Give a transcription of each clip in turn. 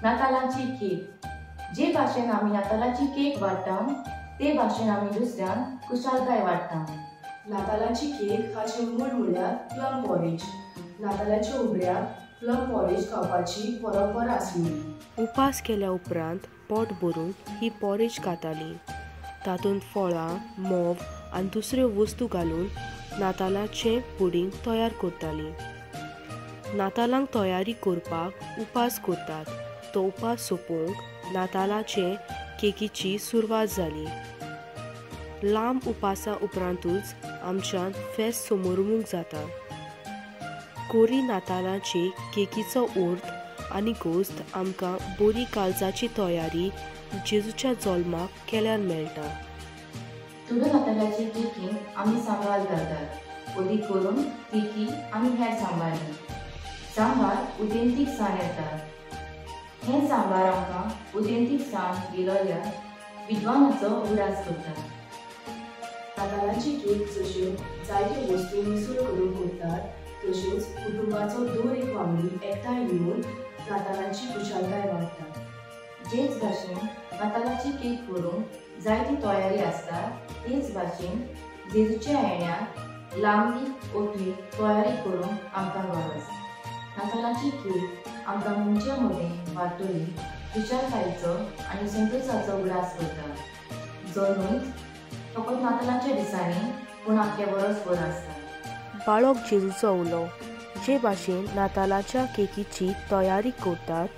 नातालांची cake. जे भाशेन आमी नातालाची केक वाडटा ते भाशेन आमी दुसऱ्यांक कुशालकाय वाडटा। नातालांची केक हाचे मूळ म्हळ्यार प्लम पॉरेज। नातालांच्या उगड्याक प्लम पॉरेज खावपाची परंपरा आसली। उपास केल्या उपरांत पोट भरून ही पॉरेज खाताली। तातूंत फळां, मोव आनी दुसऱ्यो वस्तू घालून नातालाचें पुडींग तयार करतालीं। नातालांक तयारी करपाक उपास करतात। तो उपास सोंपोवंक नातालाचे केकीची सुरवात जाली। लांब उपासा उपरांतूच आमच्यान फेस्त समोरुंक जाता। कोरी नातालाची केकीचो उर्त आनी घोस्त आमकां बरी काळजाची तयारी जेजूच्या जल्माक केल्यार मेळटा। थोड्यो नातालाची केकी आमी सांबाळ करतात। ओदीक करून केकी आमी हेर सांबाळली। सांबार उदेंतीक साण येतात। हे सांबार आमकां उदेंतीक साण गेलोल्यार विद्वानाचो उगडास करता। नातालांची केक जश्यो जायत्यो वस्तू मिसळ करून करतात, तशेंच कुटुंबाचो दर एक वांगडी एकठांय येवन नातालांची कुशालकाय वाडटा। जेच भाशेन नातालाची केक करूंक जायती तयारी आसता, तेच भाशेन जेजूच्या येण्याक लांबी ओटी तयारी करूंक आमकां गरज। नातालाची केक आमकां मनच्या मदें वाडटली कुशालकायेचो आनी संतोशाचो उगडास करता, जो न्हय फकत नातालांच्या दिसांनी पूण आख्या वर्सभर आसता। बाळक जेजूचो उलो। जे भाशेन नातालाच्या केकीची तयारी करतात,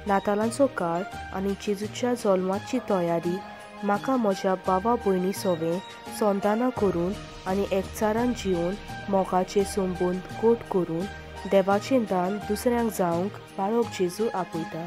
नातालांचो काळ आनी जेजूच्या जल्माची तयारी म्हाका म्हज्या भावा भयणी सोबे संतानां करून आनी एकचारान जिवन मोगाचें संबंद घट करून देवाचें दान दुसऱ्यांक जावंक बाळक जेजू आपयता।